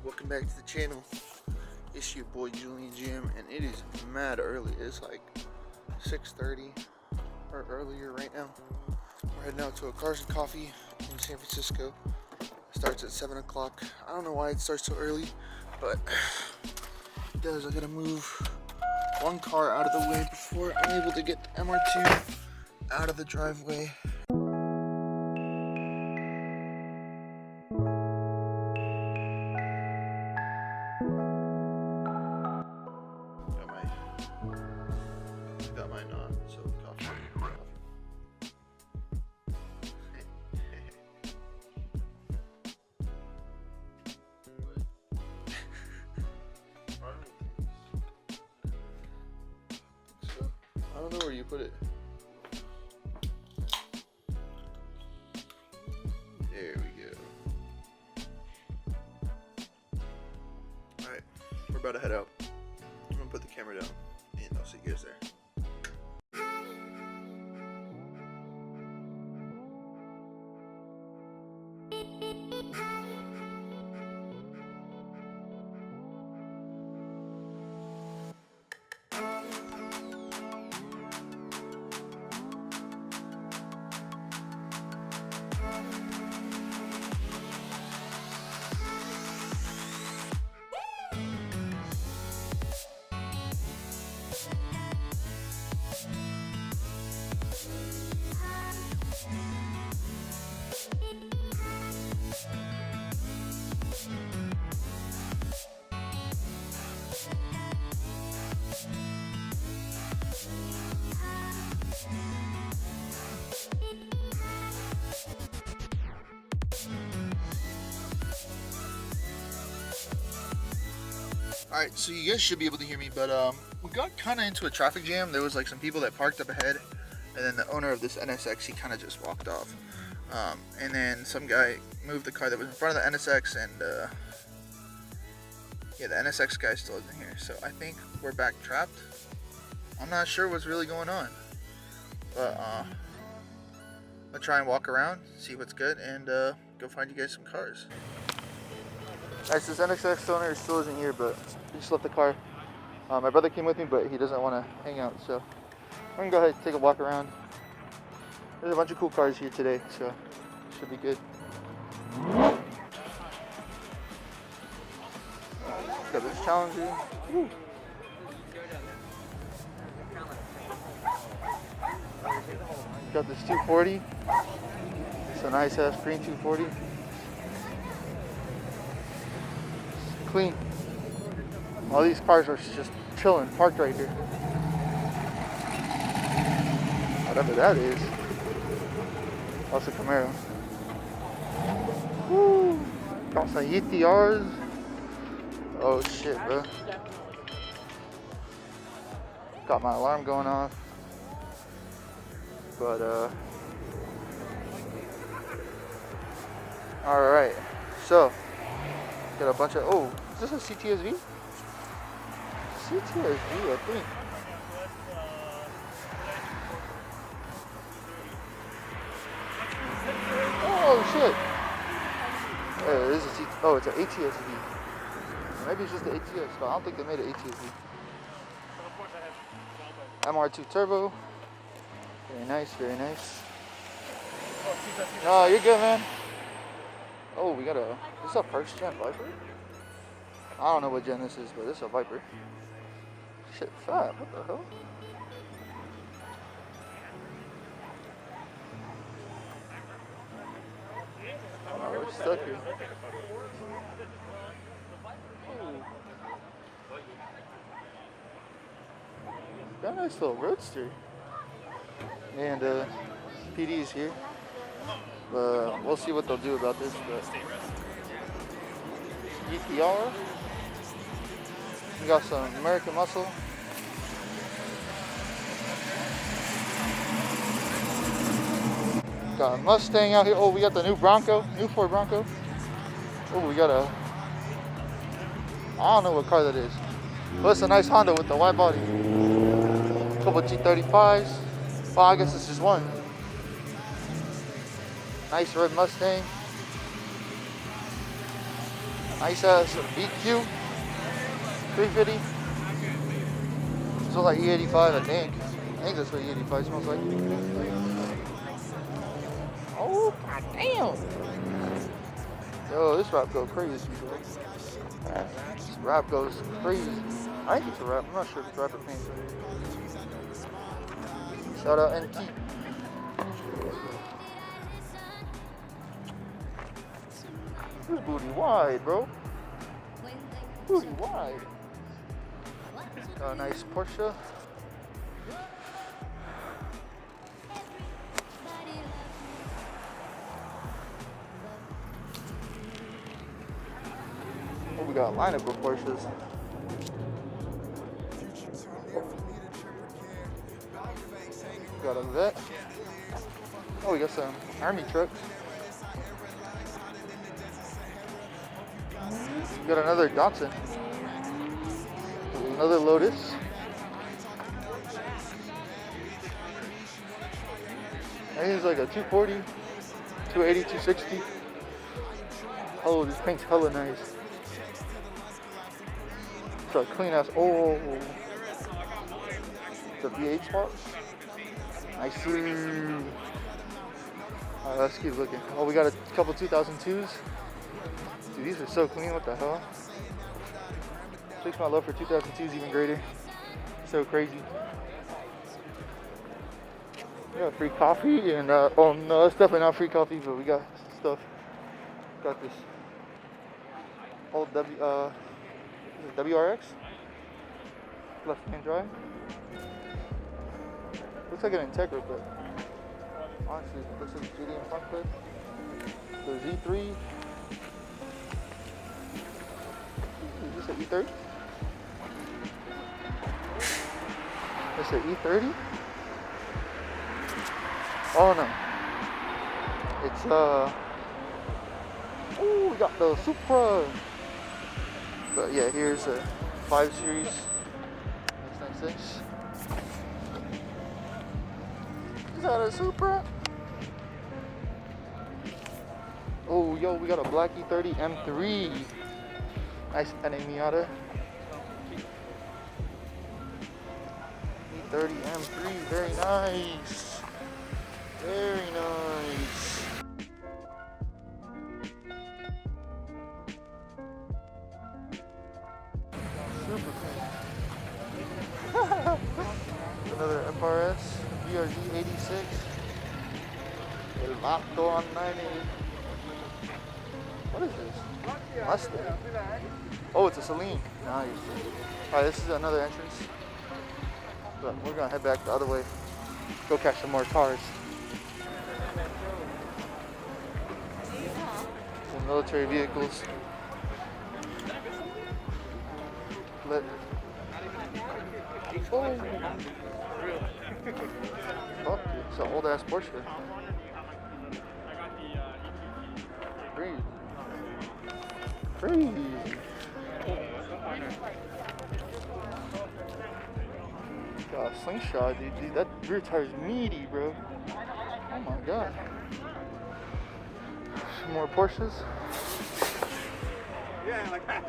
welcome back to the channel. It's your boy Julian and it is mad early. It's like 6:30 or earlier right now. We're heading out to a Cars and Coffee in San Francisco. It starts at 7 o'clock. I don't know why it starts so early, but it does. I gotta move one car out of the way before I'm able to get the MR2 out of the driveway. Got my so coffee. I don't know where you put it. There we go. Alright, we're about to head out. I'm gonna put the camera down and I'll see you guys there. Alright, so you guys should be able to hear me, but we got kind of into a traffic jam. There was like some people that parked up ahead, and then the owner of this NSX, he kind of just walked off. And then some guy moved the car that was in front of the NSX, and yeah, the NSX guy still isn't here. So I think we're back trapped. I'm not sure what's really going on, but I'll try and walk around, see what's good, and go find you guys some cars. Alright, so this NSX owner still isn't here, but he just left the car. My brother came with me, but he doesn't want to hang out, so I'm going to go ahead and take a walk around. There's a bunch of cool cars here today, so it should be good. Got this Challenger. Woo. Got this 240. It's a nice ass green 240. Clean. All these cars are just chilling, parked right here. Whatever that is. That's a Camaro. Woo! Got some ETRs. Oh shit, bro. Got my alarm going off. But alright. So got a bunch of, oh, is this a CTSV? CTSV, I think. Oh shit! It is a oh, it's an ATSV. Maybe it's just the ATS, but I don't think they made an ATSV. MR2 Turbo. Very nice, very nice. No, you're good, man. Oh, we got a, this is a first gen Viper? I don't know what gen this is, but this is a Viper. Shit, fat, what the hell? Oh, we're stuck here. Got a nice little roadster. And PD's here. We'll see what they'll do about this. But ETR. We got some American Muscle. Got a Mustang out here. Oh, we got the new Bronco, new Ford Bronco. Oh, we got a, I don't know what car that is. But it's a nice Honda with the wide body. Couple G35s. Well, I guess this is one. Nice red Mustang. Nice ass BQ 350. Smells like E85, I think. I think that's what E85 smells like. Oh, god damn. Yo, this wrap goes crazy, bro. This wrap goes crazy. I think it's a wrap. I'm not sure if it's wrap or paint. Shout out NT. This booty wide, bro. Booty wide. Got a nice Porsche. Oh, we got a lineup of Porsches. We got a Vet. Oh, we got some Army trucks. We got another Datsun. Another Lotus. I think it's like a 240, 280, 260. Oh, this paint's hella nice. It's a clean ass. Oh, the V8 spot. Nice. Alright, let's keep looking. Oh, we got a couple 2002s. Dude, these are so clean. What the hell? Makes my love for 2002s even greater. So crazy. We got free coffee and oh no, it's definitely not free coffee, but we got stuff. Got this old WRX left-hand drive. Looks like an Integra, but honestly, it looks like a Julian front clip. The Z3. Is this an E30? It's an E30? Oh no. It's oh, we got the Supra. But yeah, here's a 5 Series. Nice. Is that a Supra? Oh, yo, we got a black E30 M3. Nice Miata. E30 M3, very nice. Very nice. Super cool. Another FRS, BRG 86. El Vato on 90. What is this? Mustang. Oh, it's a Celine. Nice. Alright, this is another entrance. But we're gonna head back the other way. Go catch some more cars. Some military vehicles. Lit. Oh. Fuck, it's an old ass Porsche. Crazy. Crazy. God, slingshot, dude, that rear tire's meaty, bro. Oh my god. Some more Porsches. Yeah, like that.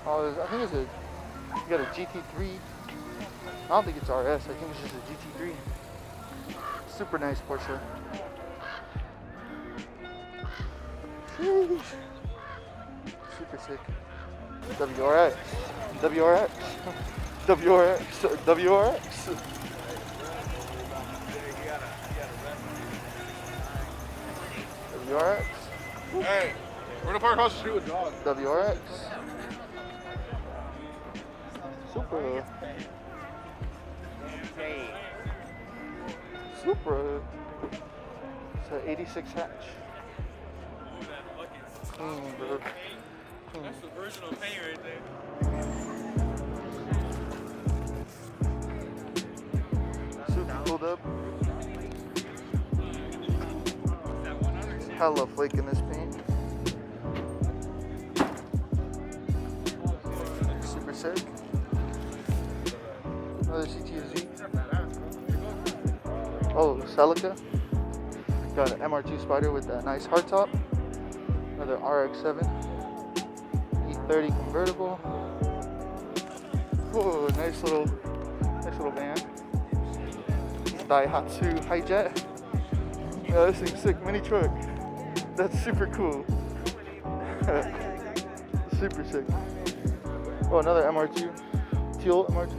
Oh, I think it's you got a GT3. I don't think it's RS, I think it's just a GT3. Super nice Porsche. Sheesh. Super sick. WRX. WRX. WRX. WRX. WRX. Hey, we're gonna park across the street with dogs. WRX. Super. Super. It's an 86 hatch. Bro. That's the original paint right there. Super cooled up. Hella flake in this paint. Super sick. Another CTZ. Oh, Celica. Got an MR2 Spider with that nice hardtop. Another RX-7 E30 convertible. Oh, nice little van. Daihatsu Hijet. Yeah, this thing's sick. Mini truck. That's super cool. Super sick. Oh, another MR2. Teal MR2.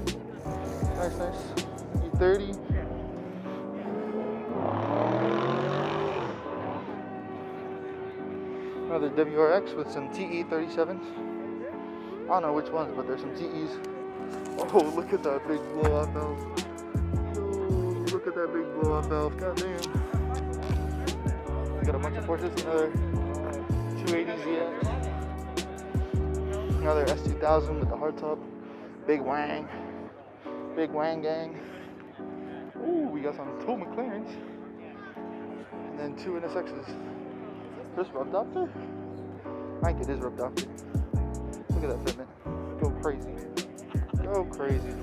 Nice. E30. Another WRX with some TE37s. I don't know which ones, but there's some TEs. Oh, look at that big blow-off valve. Oh, look at that big blow-off valve. God damn. Got a bunch of Porsches. Another 280ZX. Another S2000 with the hardtop. Big Wang. Big Wang gang. Ooh, we got some two McLarens. And then two NSXs. This Rub Doctor? I think it is Rub Doctor. Look at that fitment. Go crazy. Go crazy.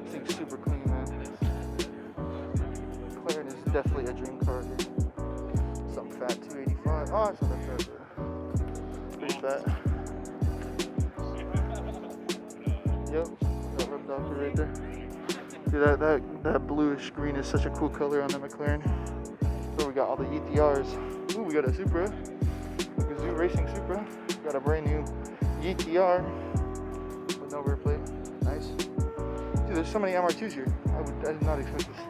This thing's super clean, man. McLaren is definitely a dream car here. Some fat 285. Oh, it's not that fat, but pretty fat. Yep, got Rub Doctor right there. See that bluish green is such a cool color on the McLaren. So we got all the ETRs. Ooh, we got a Supra. A Gazoo Racing Supra. Got a brand new ETR with no rear plate. Nice. Dude, there's so many MR2s here. I did not expect this.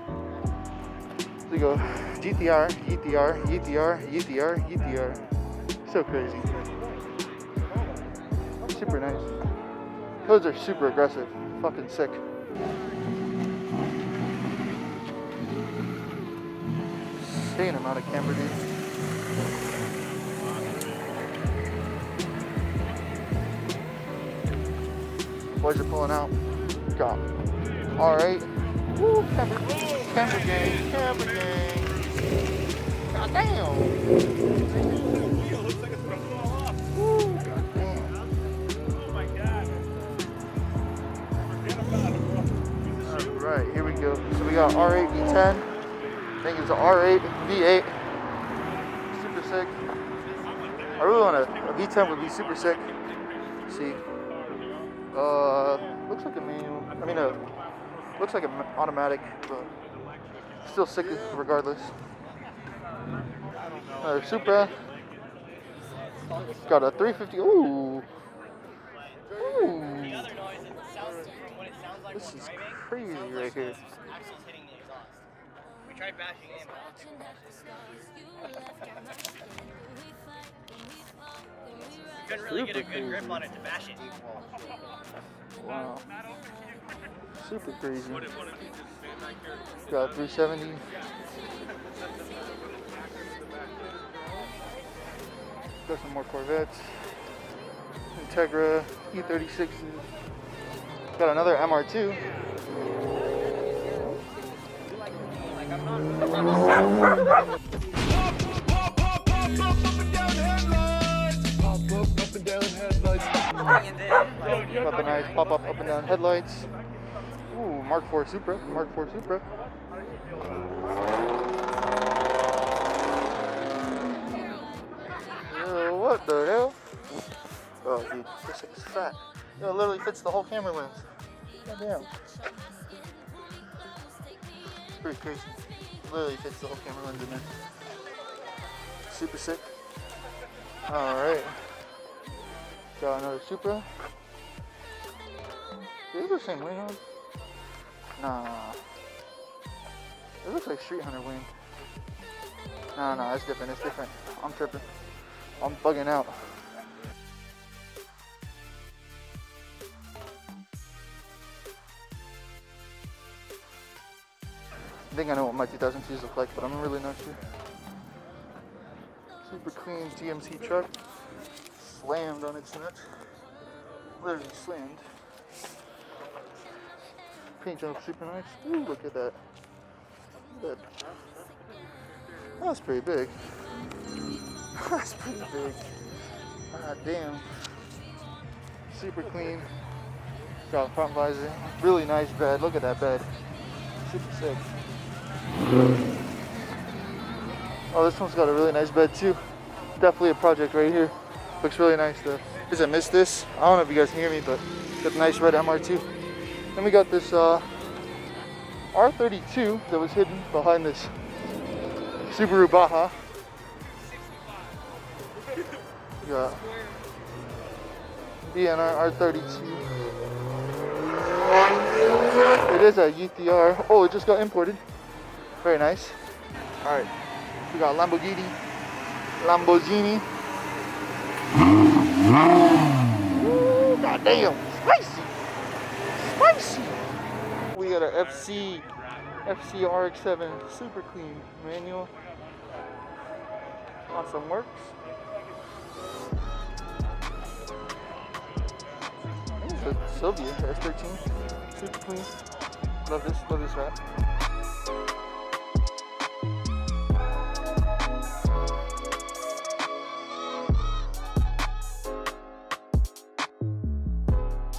So we go GTR, ETR. So crazy. Super nice. Those are super aggressive. Fucking sick. Insane amount of camber, dude. Boys are pulling out. Got R8. Woo, camber gang. God damn. Woo, god damn. Alright, here we go. So we got R8 V10. I think it's an R8 V8. Super sick. I really want a V10 would be super sick. Let's see. Looks like a manual. I mean, looks like an automatic, but still sick regardless. Another Supra. Got a 350. Ooh. This is crazy right here. We tried bashing in. We couldn't really get a good grip on it to bash it. Wow. Super crazy. Got 370. Got some more Corvettes. Integra, E36s. Got another MR2. Got the nice pop-up up and down headlights. Ooh, Mark IV Supra. Yo, what the hell? Oh, dude, this thing is fat. It literally fits the whole camera lens. God damn. It's pretty crazy. Literally fits the whole camera lens in there. Super sick. Alright. Got another Supra. Is this the same wing on? Nah. It looks like Street Hunter wing. Nah, it's different. I'm tripping. I'm bugging out. I think I know what my 2002s look like, but I'm really not sure. Super clean GMC truck. Slammed on its nut. Literally slammed. Paint job super nice. Ooh, look at that. That's pretty big. That's pretty big. Ah, damn. Super clean. Got a front visor. Really nice bed. Look at that bed. Super sick. Oh, this one's got a really nice bed too. Definitely a project right here. Looks really nice though. I missed this. I don't know if you guys can hear me, but got the nice red MR2. Then we got this R32 that was hidden behind this Subaru Baja. We got BNR R32. It is a UTR. Oh, it just got imported. Very nice. All right, we got Lamborghini. Ooh, goddamn, spicy. We got our FC RX-7 super clean manual. Awesome works. I think it's a Sylvia S13, super clean. Love this wrap.